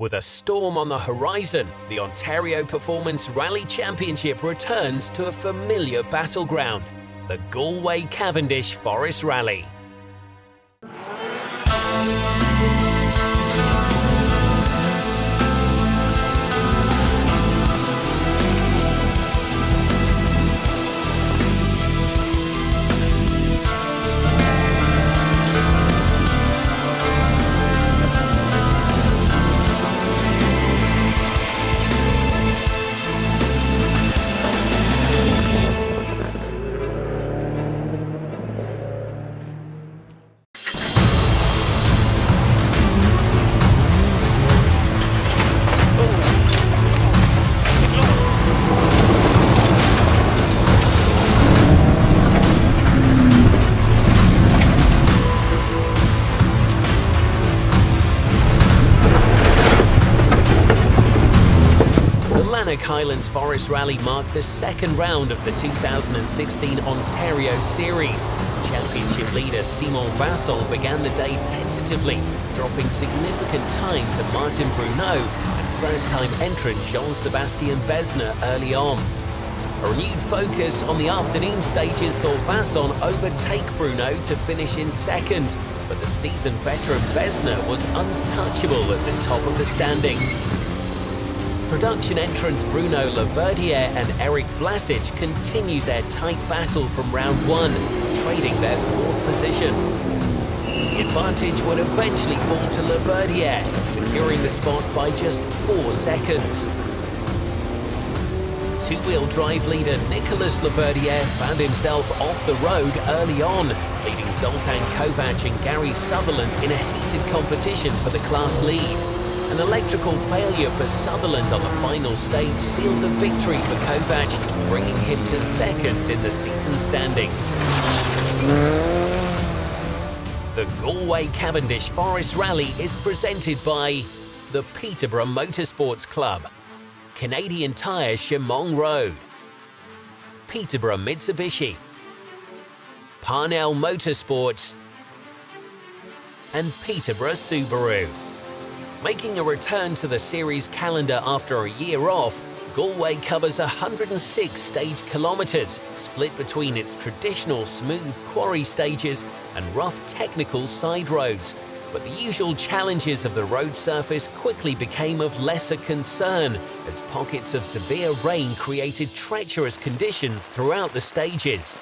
With a storm on the horizon, the Ontario Performance Rally Championship returns to a familiar battleground, the Galway Cavendish Forest Rally. Highlands Forest Rally marked the second round of the 2016 Ontario Series. Championship leader Simon Vincent began the day tentatively, dropping significant time to Martin Bruneau and first-time entrant Jean-Sébastien Besnard early on. A renewed focus on the afternoon stages saw Vincent overtake Bruneau to finish in second, but the seasoned veteran Besnard was untouchable at the top of the standings. Production entrants Bruno Laverdiere and Eric Vlasic continued their tight battle from round one, trading their fourth position. The advantage would eventually fall to Laverdiere, securing the spot by just 4 seconds. Two-wheel drive leader Nicolas Laverdiere found himself off the road early on, leading Zoltan Kovac and Gary Sutherland in a heated competition for the class lead. An electrical failure for Sutherland on the final stage sealed the victory for Kovac, bringing him to second in the season standings. The Galway Cavendish Forest Rally is presented by the Peterborough Motorsports Club, Canadian Tire Chemong Road, Peterborough Mitsubishi, Parnell Motorsports, and Peterborough Subaru. Making a return to the series calendar after a year off, Galway covers 106 stage kilometres, split between its traditional smooth quarry stages and rough technical side roads. But the usual challenges of the road surface quickly became of lesser concern, as pockets of severe rain created treacherous conditions throughout the stages.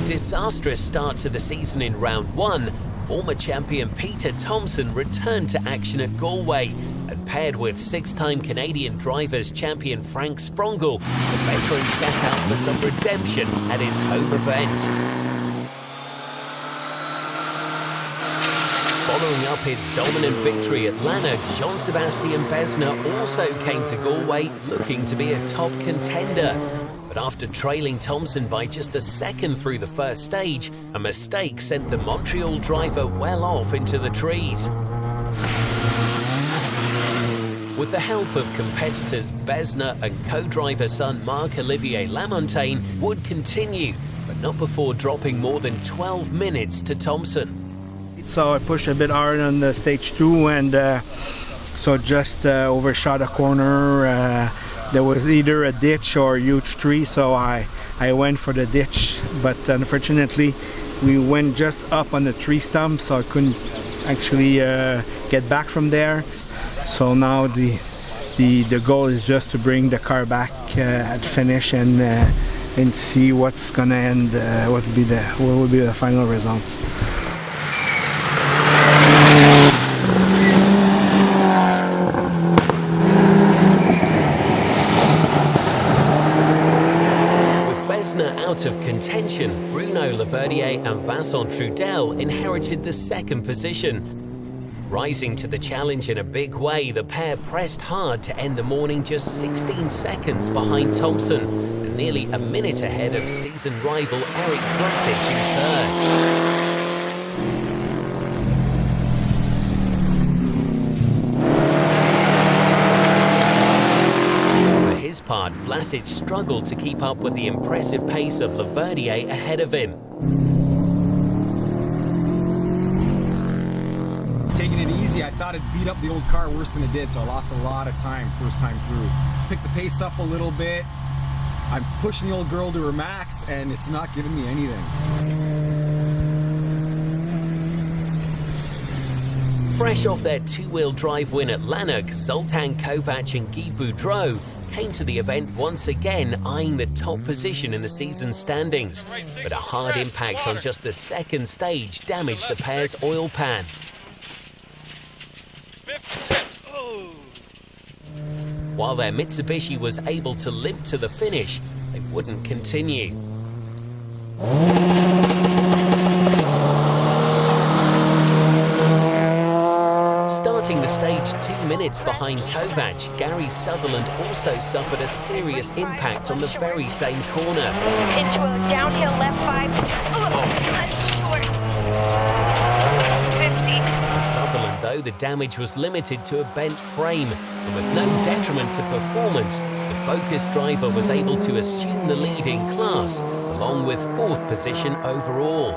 Disastrous start to the season in round one, former champion Peter Thompson returned to action at Galway, and paired with six-time Canadian drivers champion Frank Sprongel, the veteran set out for some redemption at his home event. Following up his dominant victory at Lanark, Jean-Sébastien Besnard also came to Galway looking to be a top contender. But after trailing Thompson by just a second through the first stage, a mistake sent the Montreal driver well off into the trees. With the help of competitors Besnard and co-driver son Marc-Olivier Lamontagne would continue, but not before dropping more than 12 minutes to Thompson. So I pushed a bit hard on the stage 2 and so just overshot a corner. There was either a ditch or a huge tree, so I went for the ditch, but unfortunately we went just up on the tree stump, so I couldn't actually get back from there. So now the goal is just to bring the car back at finish and see what's gonna end, what will be the final result. Out of contention, Bruno Laverdiere and Vincent Trudel inherited the second position. Rising to the challenge in a big way, the pair pressed hard to end the morning just 16 seconds behind Thompson, and nearly a minute ahead of season rival Eric Vlasic in third. part, Vlasic struggled to keep up with the impressive pace of Laverdier ahead of him. Taking it easy, I thought it beat up the old car worse than it did, so I lost a lot of time first time through. Picked the pace up a little bit. I'm pushing the old girl to her max, and it's not giving me anything. Fresh off their two-wheel drive win at Lanark, Zoltan Kovac and Guy Boudreau came to the event once again eyeing the top position in the season standings. But a hard impact on just the second stage damaged the pair's oil pan. While their Mitsubishi was able to limp to the finish, they wouldn't continue. Starting the stage 2 minutes behind Kovac, Gary Sutherland also suffered a serious impact on the very same corner. Into a downhill left 5. That's short. 50. For Sutherland, though, the damage was limited to a bent frame, and with no detriment to performance, the Focus driver was able to assume the lead in class, along with 4th position overall.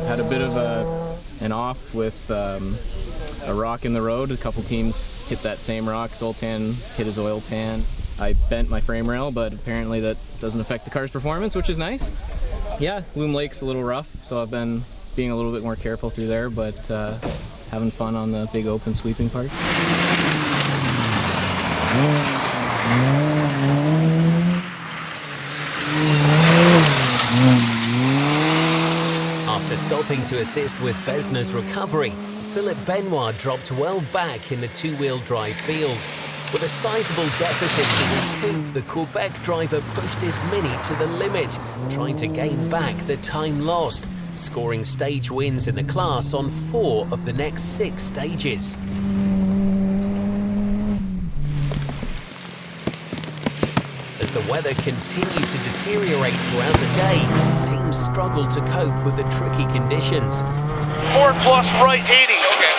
Had a bit of an off with a rock in the road. A couple teams hit that same rock. Zoltan hit his oil pan. I bent my frame rail, but apparently that doesn't affect the car's performance, which is nice. Yeah, Loom Lake's a little rough, so I've been being a little bit more careful through there, but having fun on the big open sweeping part. After stopping to assist with Besner's recovery, Philippe Benoit dropped well back in the two-wheel drive field. With a sizable deficit to recoup, the Quebec driver pushed his Mini to the limit, trying to gain back the time lost, scoring stage wins in the class on 4 of the next 6 stages. As the weather continued to deteriorate throughout the day, teams struggled to cope with the tricky conditions. 4 plus right 80. Okay.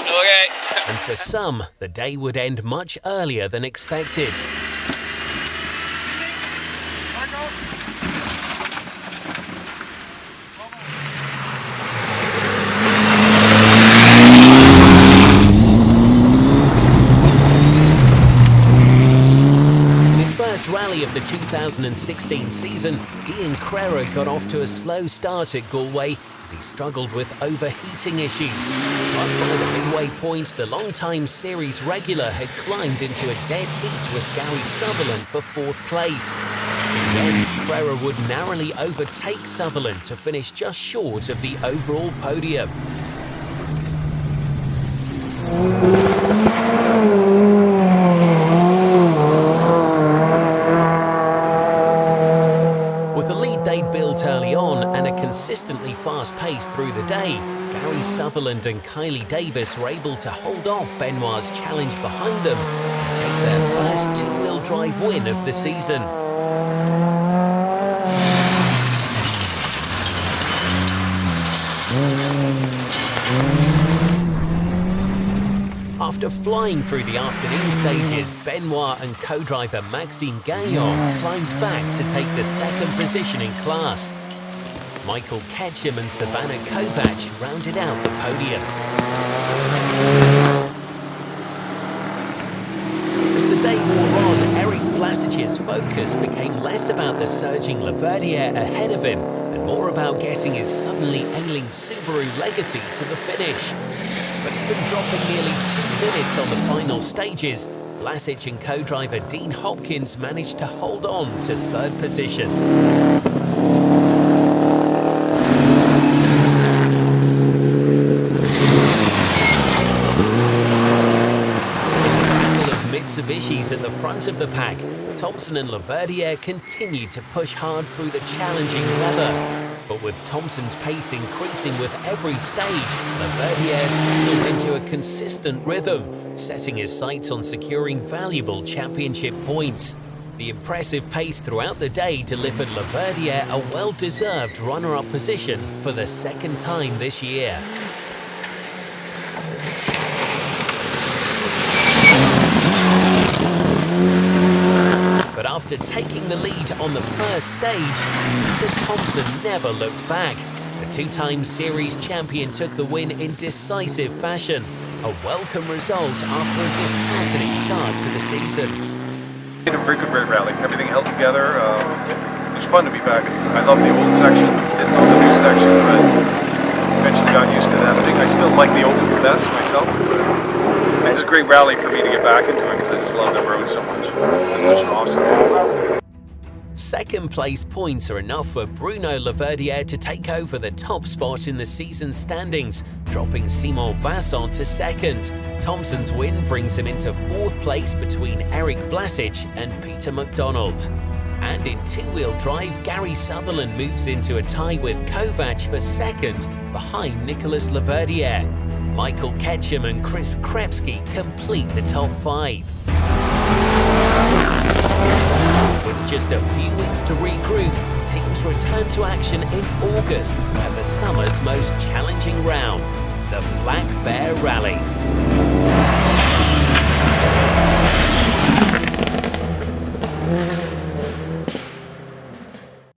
Okay. And for some, the day would end much earlier than expected. Rally of the 2016 season, Ian Crerar got off to a slow start at Galway as he struggled with overheating issues. But by the midway point, the long-time series regular had climbed into a dead heat with Gary Sutherland for 4th place. In the end, Crerar would narrowly overtake Sutherland to finish just short of the overall podium. Early on and a consistently fast pace through the day, Gary Sutherland and Kylie Davis were able to hold off Benoit's challenge behind them and take their first two-wheel drive win of the season. After flying through the afternoon stages, Benoit and co-driver Maxime Gagnon climbed back to take the 2nd position in class. Michael Ketchum and Savannah Kovac rounded out the podium. As the day wore on, Eric Vlasic's focus became less about the surging Laverdier ahead of him and more about getting his suddenly ailing Subaru legacy to the finish. But even dropping nearly 2 minutes on the final stages, Vlasic and co-driver Dean Hopkins managed to hold on to 3rd position. Mitsubishis at the front of the pack, Thompson and Laverdier continued to push hard through the challenging weather. But with Thompson's pace increasing with every stage, Laverdier settled into a consistent rhythm, setting his sights on securing valuable championship points. The impressive pace throughout the day delivered Laverdier a well-deserved runner-up position for the 2nd time this year. After taking the lead on the first stage, Peter Thompson never looked back. The two-time series champion took the win in decisive fashion, a welcome result after a disheartening start to the season. We had a very good rally. Everything held together. It was fun to be back. I love the old section. Didn't love the new section, but eventually got used to that. I think I still like the old the best myself. But it's a great rally for me to get back into it because I just love that road so much. It's such an awesome race. Second place points are enough for Bruno Laverdiere to take over the top spot in the season standings, dropping Simon Vincent to second. Thompson's win brings him into fourth place between Eric Vlasic and Peter McDonald. And in two-wheel drive, Gary Sutherland moves into a tie with Kovac for second, behind Nicolas Laverdiere. Michael Ketchum and Chris Krepsky complete the top five. With just a few weeks to regroup, teams return to action in August at the summer's most challenging round, the Black Bear Rally.